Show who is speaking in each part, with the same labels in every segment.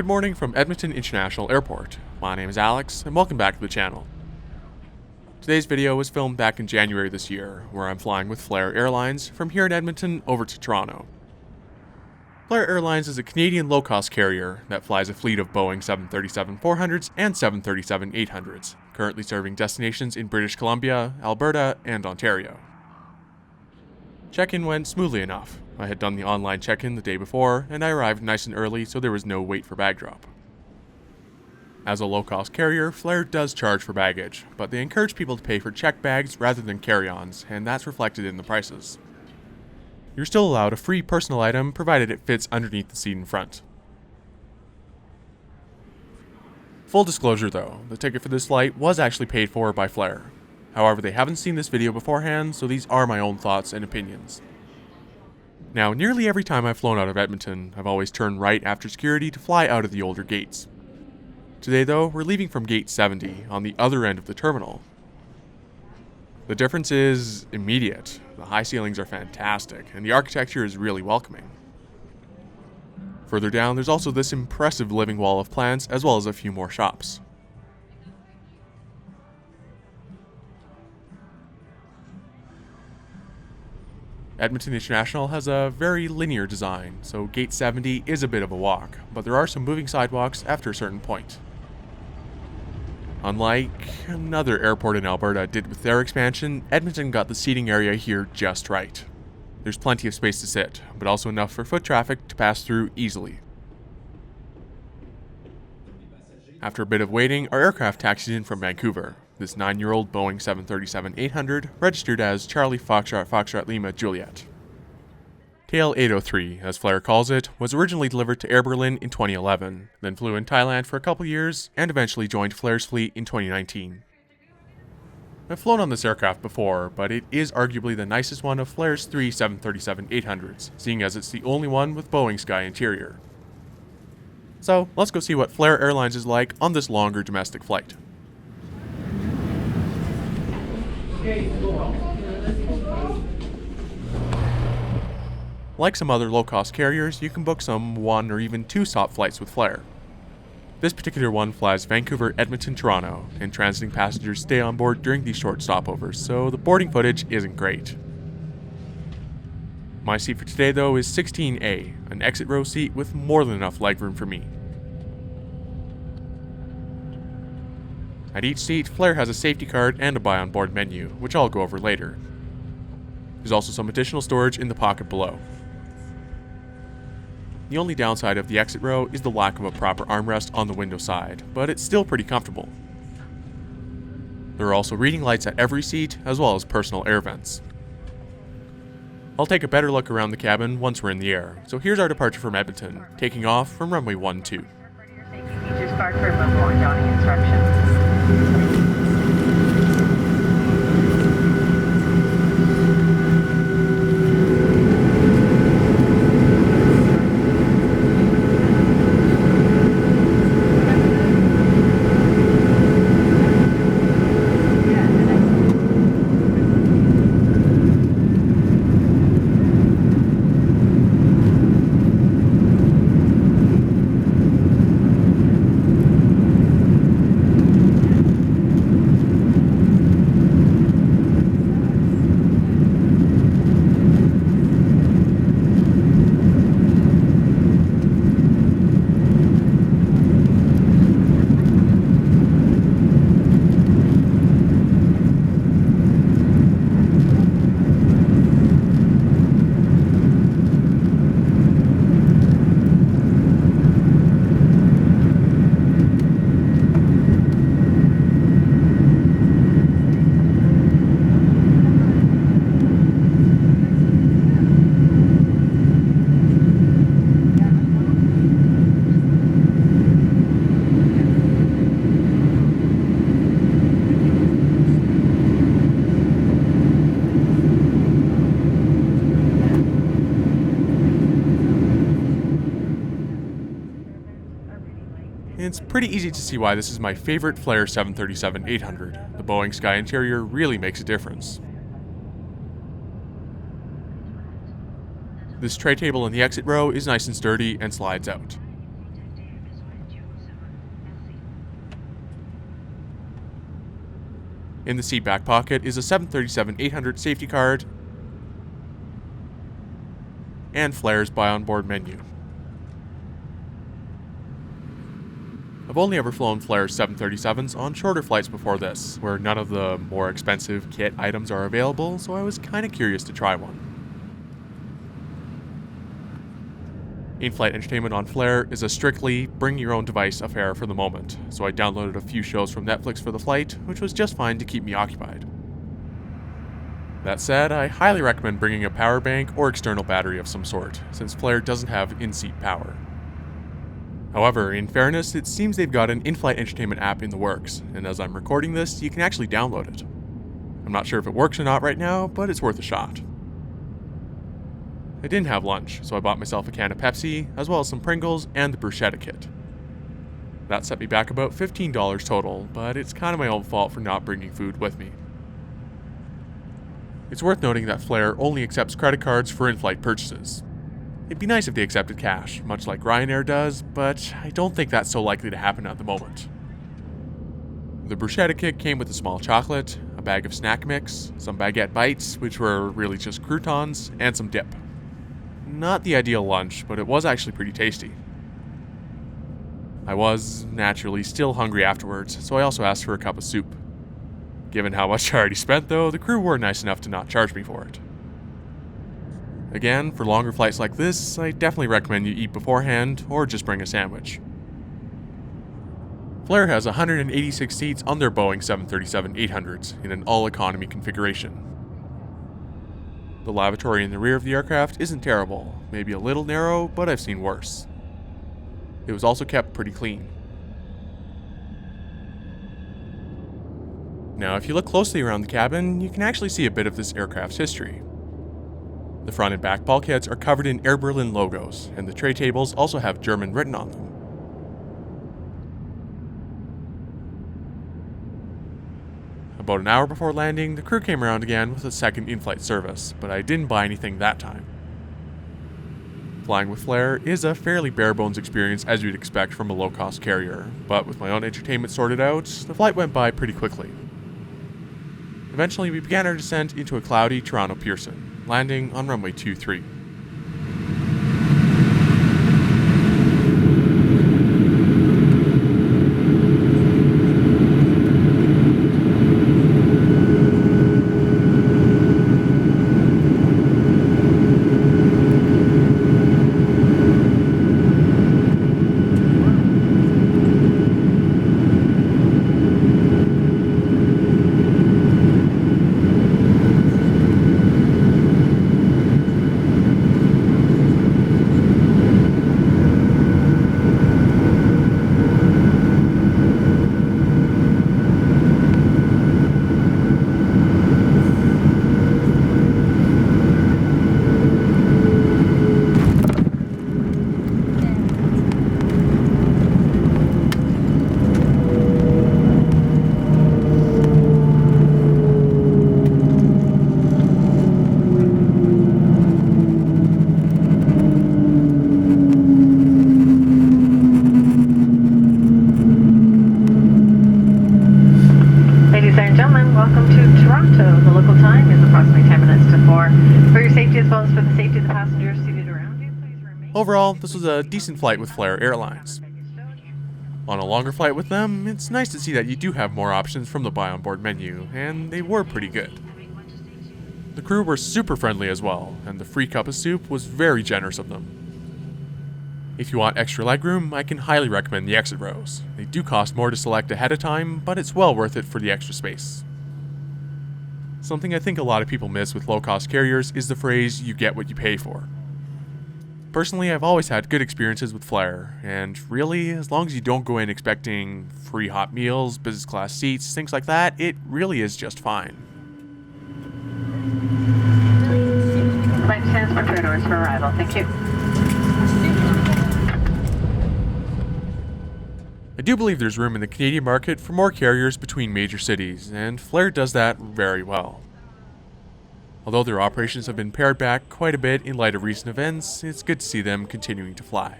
Speaker 1: Good morning from Edmonton International Airport. My name is Alex, and welcome back to the channel. Today's video was filmed back in January this year, where I'm flying with Flair Airlines from here in Edmonton over to Toronto. Flair Airlines is a Canadian low-cost carrier that flies a fleet of Boeing 737-400s and 737-800s, currently serving destinations in British Columbia, Alberta, and Ontario. Check-in went smoothly enough. I had done the online check-in the day before, and I arrived nice and early, so there was no wait for bag drop. As a low-cost carrier, Flair does charge for baggage, but they encourage people to pay for checked bags rather than carry-ons, and that's reflected in the prices. You're still allowed a free personal item provided it fits underneath the seat in front. Full disclosure though, the ticket for this flight was actually paid for by Flair. However, they haven't seen this video beforehand, so these are my own thoughts and opinions. Now, nearly every time I've flown out of Edmonton, I've always turned right after security to fly out of the older gates. Today though, we're leaving from gate 70 on the other end of the terminal. The difference is immediate. The high ceilings are fantastic, and the architecture is really welcoming. Further down, there's also this impressive living wall of plants, as well as a few more shops. Edmonton International has a very linear design, so gate 70 is a bit of a walk, but there are some moving sidewalks after a certain point. Unlike another airport in Alberta did with their expansion, Edmonton got the seating area here just right. There's plenty of space to sit, but also enough for foot traffic to pass through easily. After a bit of waiting, our aircraft taxied in from Vancouver. This 9-year-old Boeing 737-800, registered as Charlie Foxtrot Lima Juliet. KL803, as Flair calls it, was originally delivered to Air Berlin in 2011, then flew in Thailand for a couple years, and eventually joined Flair's fleet in 2019. I've flown on this aircraft before, but it is arguably the nicest one of Flair's 3 737-800s, seeing as it's the only one with Boeing Sky interior. So, let's go see what Flair Airlines is like on this longer domestic flight. Like some other low-cost carriers, you can book some 1 or even 2-stop flights with Flair. This particular one flies Vancouver, Edmonton, Toronto, and transiting passengers stay on board during these short stopovers, so the boarding footage isn't great. My seat for today though is 16A, an exit row seat with more than enough legroom for me. At each seat, Flair has a safety card and a buy on board menu, which I'll go over later. There's also some additional storage in the pocket below. The only downside of the exit row is the lack of a proper armrest on the window side, but it's still pretty comfortable. There are also reading lights at every seat, as well as personal air vents. I'll take a better look around the cabin once we're in the air, so here's our departure from Edmonton, taking off from runway 12.
Speaker 2: Features start for before donning instructions.
Speaker 1: It's pretty easy to see why this is my favorite Flair 737-800. The Boeing Sky interior really makes a difference. This tray table in the exit row is nice and sturdy and slides out. In the seat back pocket is a 737-800 safety card and Flair's buy on board menu. I've only ever flown Flair's 737s on shorter flights before this, where none of the more expensive kit items are available, so I was kinda curious to try one. In-flight entertainment on Flair is a strictly bring-your-own-device affair for the moment, so I downloaded a few shows from Netflix for the flight, which was just fine to keep me occupied. That said, I highly recommend bringing a power bank or external battery of some sort, since Flair doesn't have in-seat power. However, in fairness, it seems they've got an in-flight entertainment app in the works, and as I'm recording this, you can actually download it. I'm not sure if it works or not right now, but it's worth a shot. I didn't have lunch, so I bought myself a can of Pepsi, as well as some Pringles and the bruschetta kit. That set me back about $15 total, but it's kind of my own fault for not bringing food with me. It's worth noting that Flair only accepts credit cards for in-flight purchases. It'd be nice if they accepted cash, much like Ryanair does, but I don't think that's so likely to happen at the moment. The bruschetta kit came with a small chocolate, a bag of snack mix, some baguette bites, which were really just croutons, and some dip. Not the ideal lunch, but it was actually pretty tasty. I was, naturally, still hungry afterwards, so I also asked for a cup of soup. Given how much I already spent though, the crew were nice enough to not charge me for it. Again, for longer flights like this, I definitely recommend you eat beforehand, or just bring a sandwich. Flair has 186 seats on their Boeing 737-800s in an all-economy configuration. The lavatory in the rear of the aircraft isn't terrible, maybe a little narrow, but I've seen worse. It was also kept pretty clean. Now, if you look closely around the cabin, you can actually see a bit of this aircraft's history. The front and back bulkheads are covered in Air Berlin logos, and the tray tables also have German written on them. About an hour before landing, the crew came around again with a second in-flight service, but I didn't buy anything that time. Flying with Flair is a fairly bare-bones experience as you'd expect from a low-cost carrier, but with my own entertainment sorted out, the flight went by pretty quickly. Eventually, we began our descent into a cloudy Toronto-Pearson, landing on runway 23. Overall, this was a decent flight with Flair Airlines. On a longer flight with them, it's nice to see that you do have more options from the buy on board menu, and they were pretty good. The crew were super friendly as well, and the free cup of soup was very generous of them. If you want extra legroom, I can highly recommend the exit rows. They do cost more to select ahead of time, but it's well worth it for the extra space. Something I think a lot of people miss with low-cost carriers is the phrase, "you get what you pay for." Personally, I've always had good experiences with Flair, and really, as long as you don't go in expecting free hot meals, business class seats, things like that, it really is just fine.
Speaker 2: Flight stands by clear doors for arrival. Thank you.
Speaker 1: I do believe there's room in the Canadian market for more carriers between major cities, and Flair does that very well. Although their operations have been pared back quite a bit in light of recent events, it's good to see them continuing to fly.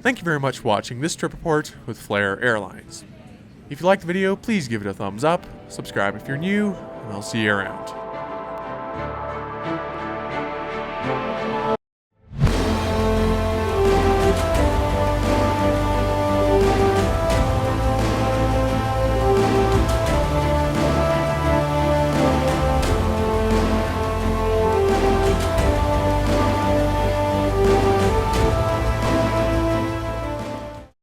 Speaker 1: Thank you very much for watching this trip report with Flair Airlines. If you liked the video, please give it a thumbs up, subscribe if you're new, and I'll see you around.